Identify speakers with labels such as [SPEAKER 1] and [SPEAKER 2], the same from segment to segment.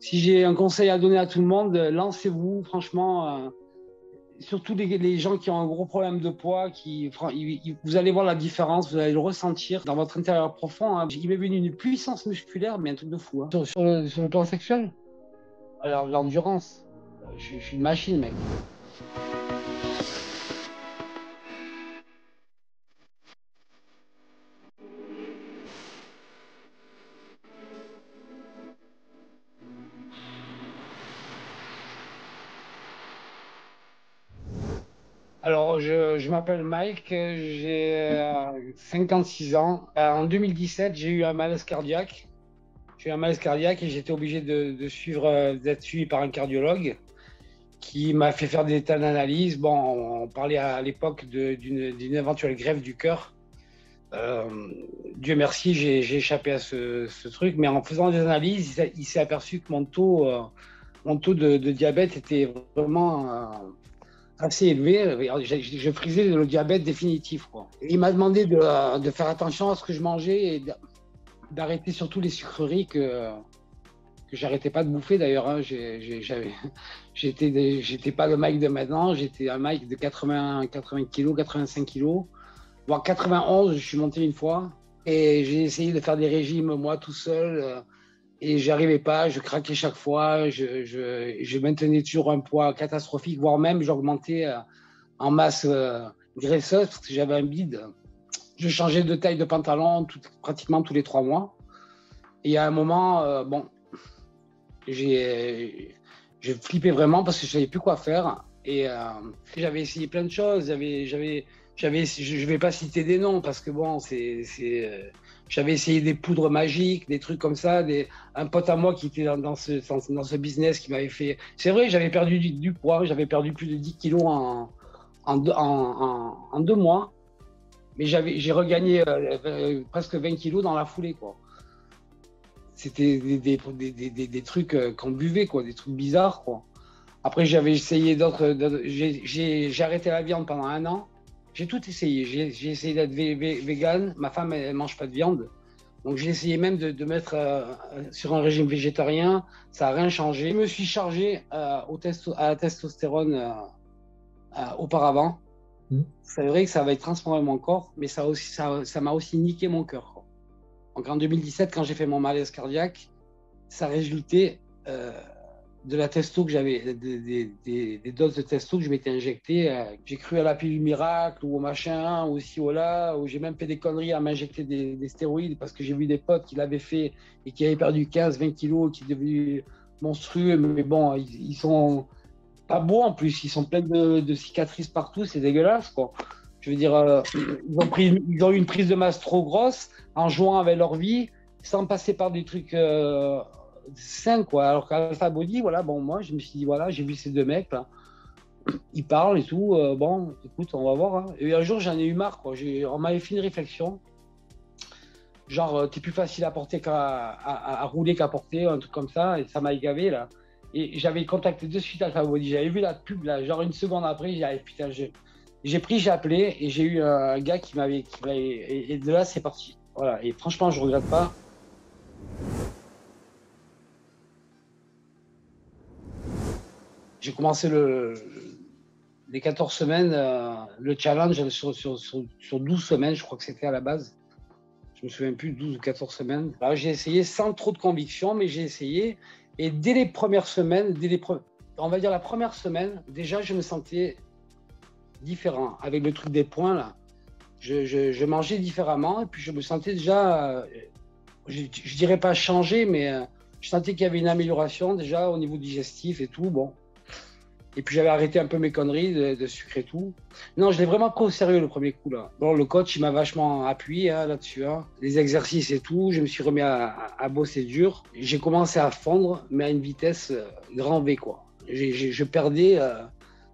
[SPEAKER 1] Si j'ai un conseil à donner à tout le monde, lancez-vous, franchement. Surtout les gens qui ont un gros problème de poids, vous allez voir la différence, vous allez le ressentir dans votre intérieur profond. Hein. Il m'est venu une puissance musculaire, mais un truc de fou. Hein. Sur le plan sexuel, alors l'endurance, je suis une machine, mec. Alors, je m'appelle Mike, j'ai 56 ans. En 2017, j'ai eu un malaise cardiaque. J'ai eu un malaise cardiaque et j'étais obligé d'être suivi par un cardiologue qui m'a fait faire des tas d'analyses. Bon, on parlait à l'époque d'une éventuelle greffe du cœur. Dieu merci, j'ai échappé à ce truc, mais en faisant des analyses, il s'est aperçu que mon taux de diabète était vraiment assez élevé. Je frisais le diabète définitif, quoi. Et il m'a demandé de faire attention à ce que je mangeais et d'arrêter surtout les sucreries que j'arrêtais pas de bouffer d'ailleurs. Hein. J'étais pas le Mike de maintenant, j'étais un Mike de 80 kg, 85 kg, voire 91, je suis monté une fois. Et j'ai essayé de faire des régimes moi tout seul et j'arrivais pas, je craquais chaque fois, je maintenais toujours un poids catastrophique, voire même j'augmentais en masse graisseuse parce que j'avais un bide. Je changeais de taille de pantalon pratiquement tous les 3 mois. Et à un moment, je flippais vraiment parce que je savais plus quoi faire. Et j'avais essayé plein de choses. Je vais pas citer des noms parce que bon, j'avais essayé des poudres magiques, des trucs comme ça. Un pote à moi qui était dans ce business qui m'avait fait. C'est vrai, j'avais perdu du poids. J'avais perdu plus de 10 kilos en 2 mois. Mais j'ai regagné presque 20 kilos dans la foulée, quoi. C'était des trucs qu'on buvait, quoi, des trucs bizarres, quoi. Après, j'avais essayé j'ai arrêté la viande pendant 1 an. J'ai tout essayé. J'ai essayé d'être vegan. Ma femme, elle mange pas de viande. Donc, j'ai essayé même de mettre sur un régime végétarien. Ça n'a rien changé. Je me suis chargé à la testostérone auparavant. C'est vrai que ça va transformé mon corps, mais ça m'a aussi niqué mon cœur. Quoi. Donc en 2017, quand j'ai fait mon malaise cardiaque, ça résultait de la testo que j'avais, des doses de testo que je m'étais injecté. J'ai cru à la pilule miracle ou au machin, ou ci ou là, ou j'ai même fait des conneries à m'injecter des stéroïdes parce que j'ai vu des potes qui l'avaient fait et qui avaient perdu 15-20 kilos, qui étaient devenus monstrueux, mais bon, ils sont pas beaux en plus, ils sont pleins de cicatrices partout, c'est dégueulasse, quoi. Je veux dire, ils ont eu une prise de masse trop grosse en jouant avec leur vie, sans passer par des trucs sains, quoi. Alors qu'Alpha Body, voilà, bon, moi, je me suis dit, voilà, j'ai vu ces 2 mecs, là, ils parlent et tout, bon, écoute, on va voir. Hein. Et un jour, j'en ai eu marre, quoi. On m'avait fait une réflexion, genre, t'es plus facile à porter à rouler qu'à porter, un truc comme ça, et ça m'a gavé, là. Et j'avais contacté de suite Alpha Body. J'avais vu la pub, là, genre 1 seconde après, j'ai dit, putain, j'ai appelé et j'ai eu un gars qui m'avait. Et de là, c'est parti. Voilà. Et franchement, je regrette pas. J'ai commencé les 14 semaines, le challenge sur 12 semaines, je crois que c'était à la base. Je me souviens plus, 12 ou 14 semaines. Alors, j'ai essayé sans trop de conviction, mais j'ai essayé. Et dès les premières semaines, on va dire la première semaine, déjà, je me sentais différent. Avec le truc des points, là, je mangeais différemment. Et puis, je me sentais déjà, je dirais pas changé, mais je sentais qu'il y avait une amélioration déjà au niveau digestif et tout. Bon. Et puis, j'avais arrêté un peu mes conneries de sucre et tout. Non, je l'ai vraiment pris au sérieux le premier coup, là. Bon, le coach, il m'a vachement appuyé là-dessus. Hein. Les exercices et tout, je me suis remis à bosser dur. J'ai commencé à fondre, mais à une vitesse grand V, quoi. Je perdais,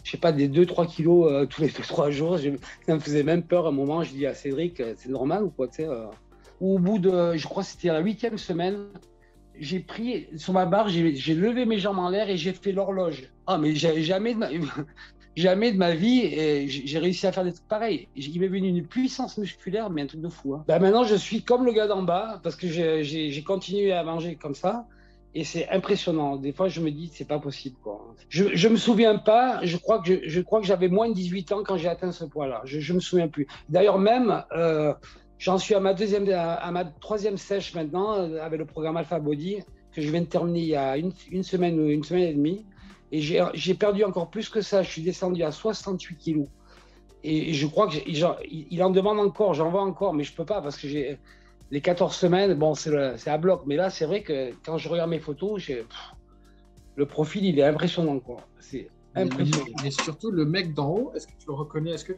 [SPEAKER 1] je sais pas, des 2-3 kilos tous les 2-3 jours. Ça me faisait même peur à un moment. Je dis à Cédric, c'est normal ou quoi, tu sais. Au bout de, je crois que c'était la 8e semaine, j'ai pris sur ma barre, j'ai levé mes jambes en l'air et j'ai fait l'horloge. Ah, mais jamais de ma vie, j'ai réussi à faire des trucs pareils. Il m'est venu une puissance musculaire, mais un truc de fou. Hein. Ben maintenant, je suis comme le gars d'en bas parce que j'ai continué à manger comme ça. Et c'est impressionnant. Des fois, je me dis, c'est pas possible, quoi. Je me souviens pas. Je crois que j'avais moins de 18 ans quand j'ai atteint ce poids-là. Je me souviens plus. D'ailleurs, même, j'en suis à ma troisième sèche maintenant avec le programme Alpha Body que je viens de terminer il y a une semaine ou une semaine et demie. Et j'ai perdu encore plus que ça. Je suis descendu à 68 kilos. Et je crois qu'il en demande encore. J'en vois encore, mais je peux pas parce que j'ai les 14 semaines, bon, c'est à bloc. Mais là, c'est vrai que quand je regarde mes photos, le profil, il est impressionnant, quoi. C'est impressionnant.
[SPEAKER 2] Mais surtout, le mec d'en haut, est-ce que tu le reconnais? Est-ce que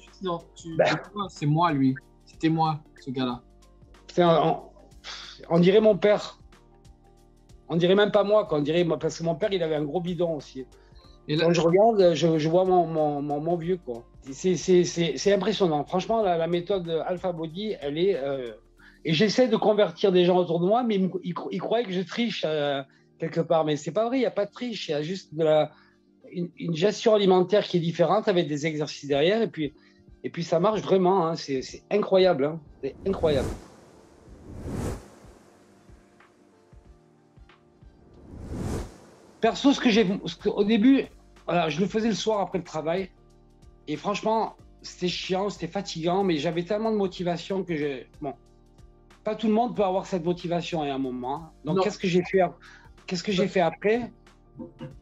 [SPEAKER 2] c'est moi, lui? C'était moi, ce gars-là.
[SPEAKER 1] On dirait mon père. On dirait même pas moi, quoi. On dirait, parce que mon père, il avait un gros bidon aussi. Et là, quand je regarde, je vois mon vieux, quoi. C'est impressionnant. Franchement, la méthode Alpha Body, elle est... Et j'essaie de convertir des gens autour de moi, mais ils croyaient que je triche quelque part. Mais c'est pas vrai, il n'y a pas de triche. Il y a juste une gestion alimentaire qui est différente avec des exercices derrière. Et puis ça marche vraiment. Hein. C'est incroyable. Hein. C'est incroyable. Perso, au début, voilà, je le faisais le soir après le travail. Et franchement, c'était chiant, c'était fatigant, mais j'avais tellement de motivation que bon, pas tout le monde peut avoir cette motivation à un moment. Donc, qu'est-ce que j'ai fait après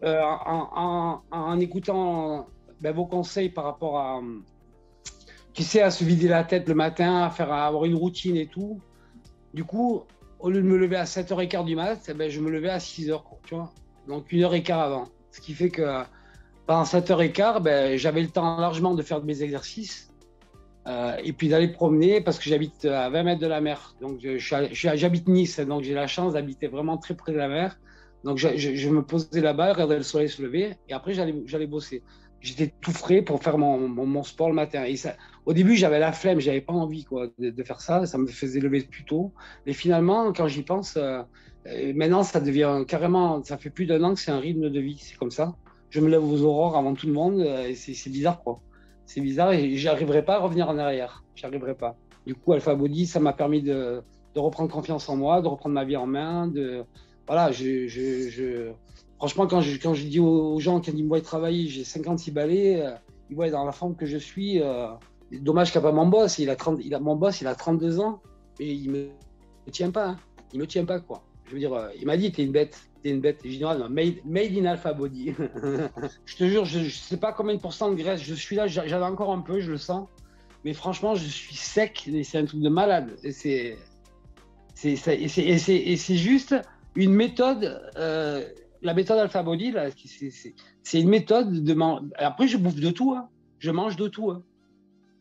[SPEAKER 1] en écoutant vos conseils par rapport à, tu sais, à se vider la tête le matin, à avoir une routine et tout. Du coup, au lieu de me lever à 7h15 du mat, je me levais à 6h, tu vois. Donc, 1h15 avant. Ce qui fait que pendant 7h15, j'avais le temps largement de faire mes exercices. Et puis d'aller promener parce que j'habite à 20 mètres de la mer. Donc j'habite Nice, donc j'ai la chance d'habiter vraiment très près de la mer. Donc je me posais là-bas, regardais le soleil se lever et après j'allais bosser. J'étais tout frais pour faire mon sport le matin. Et ça, au début, j'avais la flemme, j'avais pas envie de faire ça. Ça me faisait lever plus tôt. Mais finalement, quand j'y pense, maintenant ça devient carrément, ça fait plus d'1 an que c'est un rythme de vie. C'est comme ça. Je me lève aux aurores avant tout le monde. Et c'est bizarre, quoi. C'est bizarre et j'arriverai pas à revenir en arrière. J'arriverai pas. Du coup, Alpha Body, ça m'a permis de reprendre confiance en moi, de reprendre ma vie en main. Voilà, franchement, quand je dis aux gens, quand ils me voient travailler, j'ai 56 balais, ils voient dans la forme que je suis. Dommage qu'il n'y a pas mon boss. Mon boss, il a 32 ans et il me tient pas. Hein. Il me tient pas, quoi. Je veux dire, il m'a dit, t'es une bête. T'es une bête. Et je dis, non, made in Alpha Body. Je te jure, je ne sais pas combien de pourcents de graisse je suis là. J'avais encore un peu, je le sens. Mais franchement, je suis sec. C'est un truc de malade. Et c'est juste une méthode. La méthode Alpha Body, là, c'est une méthode de manger. Après, je bouffe de tout. Hein. Je mange de tout. Hein.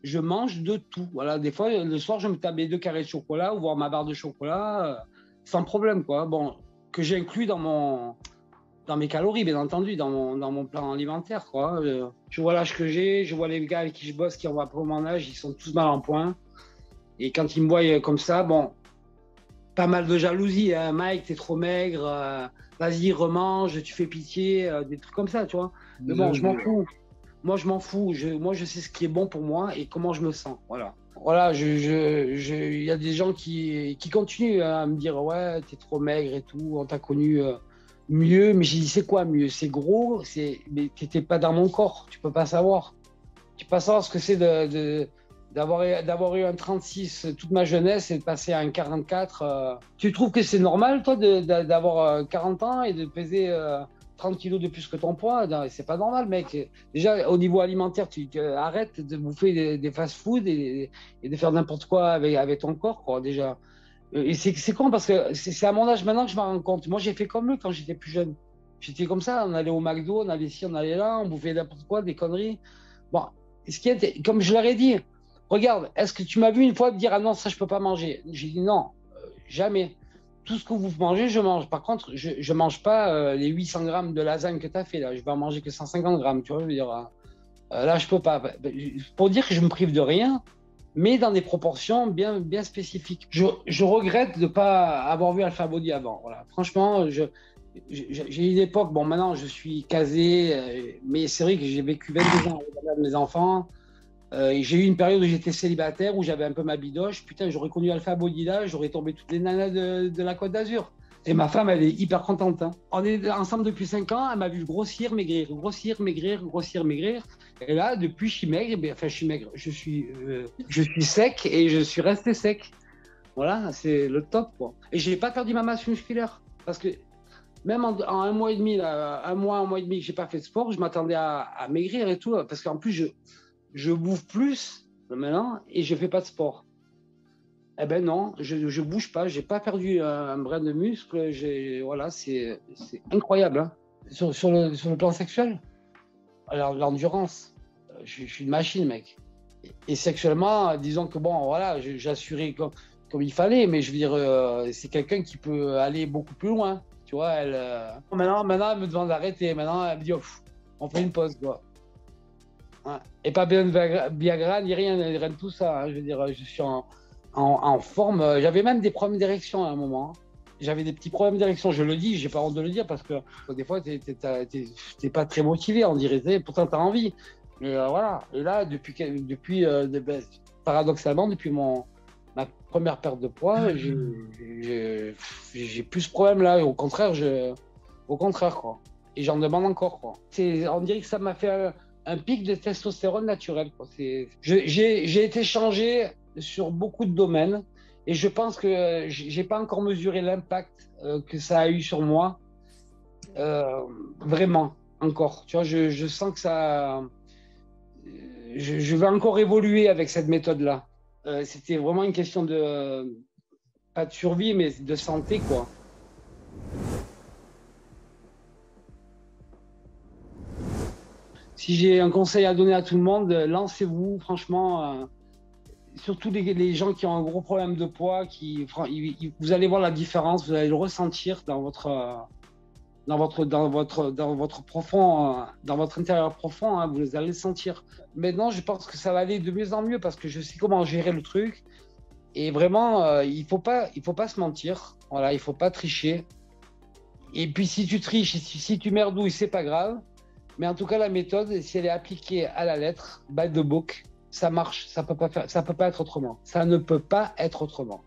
[SPEAKER 1] Je mange de tout. Voilà, des fois, le soir, je me tape 2 carrés de chocolat ou voir ma barre de chocolat sans problème, quoi. Bon, que j'inclus dans mes calories, bien entendu, dans mon plan alimentaire, quoi. Je vois l'âge que j'ai, je vois les gars avec qui je bosse qui ont à peu mon âge, ils sont tous mal en point. Et quand ils me voient comme ça, bon, pas mal de jalousie. Hein. Mike, t'es trop maigre, vas-y, remange, tu fais pitié, des trucs comme ça, tu vois. Mais bon, je m'en fous. Moi, je m'en fous. Moi, je sais ce qui est bon pour moi et comment je me sens. Voilà. Voilà, il y a des gens qui continuent à me dire ouais, t'es trop maigre et tout, on t'a connu mieux, mais j'ai dit c'est quoi mieux? C'est gros, mais t'étais pas dans mon corps, tu peux pas savoir. Tu peux pas savoir ce que c'est d'avoir eu un 36 toute ma jeunesse et de passer à un 44. Tu trouves que c'est normal, toi, d'avoir 40 ans et de peser 30 kilos de plus que ton poids? C'est pas normal, mec. Déjà, au niveau alimentaire, tu arrêtes de bouffer des fast-food et de faire n'importe quoi avec ton corps, quoi, déjà. Et c'est con parce que c'est à mon âge maintenant que je m'en rends compte. Moi, j'ai fait comme eux quand j'étais plus jeune. J'étais comme ça, on allait au McDo, on allait ici, on allait là, on bouffait n'importe quoi, des conneries. Bon, comme je leur ai dit, regarde, est-ce que tu m'as vu une fois me dire ah non, ça je peux pas manger? J'ai dit non, jamais. Tout ce que vous mangez, je mange. Par contre, je mange pas les 800 grammes de lasagne que tu as fait là. Je vais en manger que 150 grammes, tu vois, je veux dire. Là, je peux pas. Pour dire que je me prive de rien, mais dans des proportions bien spécifiques. Je regrette de ne pas avoir vu Alpha Body avant. Voilà. Franchement, j'ai une époque, bon maintenant je suis casé, mais c'est vrai que j'ai vécu 22 ans avec mes enfants. J'ai eu une période où j'étais célibataire, où j'avais un peu ma bidoche. Putain, j'aurais connu Alpha Body là, j'aurais tombé toutes les nanas de la Côte d'Azur. Et ma femme, elle est hyper contente, hein. On est ensemble depuis 5 ans, elle m'a vu grossir, maigrir, grossir, maigrir, grossir, maigrir. Et là, depuis, je suis maigre, enfin, je suis maigre, je suis sec et je suis resté sec. Voilà, c'est le top, quoi. Et je n'ai pas perdu ma masse musculaire. Parce que même en un mois et demi, là, un mois et demi que je n'ai pas fait de sport, je m'attendais à maigrir et tout. Parce qu'en plus, je bouffe plus maintenant et je ne fais pas de sport. Eh ben non, je bouge pas, j'ai pas perdu un brin de muscle. Voilà, c'est incroyable, hein. Sur le plan sexuel, alors l'endurance, je suis une machine, mec. Et sexuellement, disons que bon, voilà, j'assurais comme il fallait, mais je veux dire, c'est quelqu'un qui peut aller beaucoup plus loin. Tu vois, maintenant, elle me demande d'arrêter. Maintenant, elle me dit, oh, on fait une pause, quoi. Ouais. Et pas bien de Viagra, ni rien de tout ça, hein. Je veux dire, je suis en forme. J'avais même des problèmes d'érection à un moment, hein. J'avais des petits problèmes d'érection, je le dis, j'ai pas honte de le dire parce que des fois, t'es pas très motivé, on dirait, pourtant t'as envie. Mais voilà. Et là, paradoxalement, depuis ma première perte de poids, j'ai plus ce problème-là. Au contraire, quoi. Et j'en demande encore, quoi. On dirait que ça m'a fait un pic de testostérone naturel, quoi. J'ai été changé sur beaucoup de domaines et je pense que j'ai pas encore mesuré l'impact que ça a eu sur moi, vraiment, encore. Tu vois, je sens que ça... Je vais encore évoluer avec cette méthode-là. C'était vraiment une question de... pas de survie, mais de santé, quoi. Si j'ai un conseil à donner à tout le monde, lancez-vous, franchement. Surtout les gens qui ont un gros problème de poids, vous allez voir la différence, vous allez le ressentir dans votre profond, dans votre intérieur profond, hein, vous allez le sentir. Maintenant, je pense que ça va aller de mieux en mieux parce que je sais comment gérer le truc. Et vraiment, il faut pas se mentir. Voilà, il faut pas tricher. Et puis si tu triches, si tu merdouilles, c'est pas grave. Mais en tout cas, la méthode, si elle est appliquée à la lettre, by the book, ça marche. Ça peut pas être autrement. Ça ne peut pas être autrement.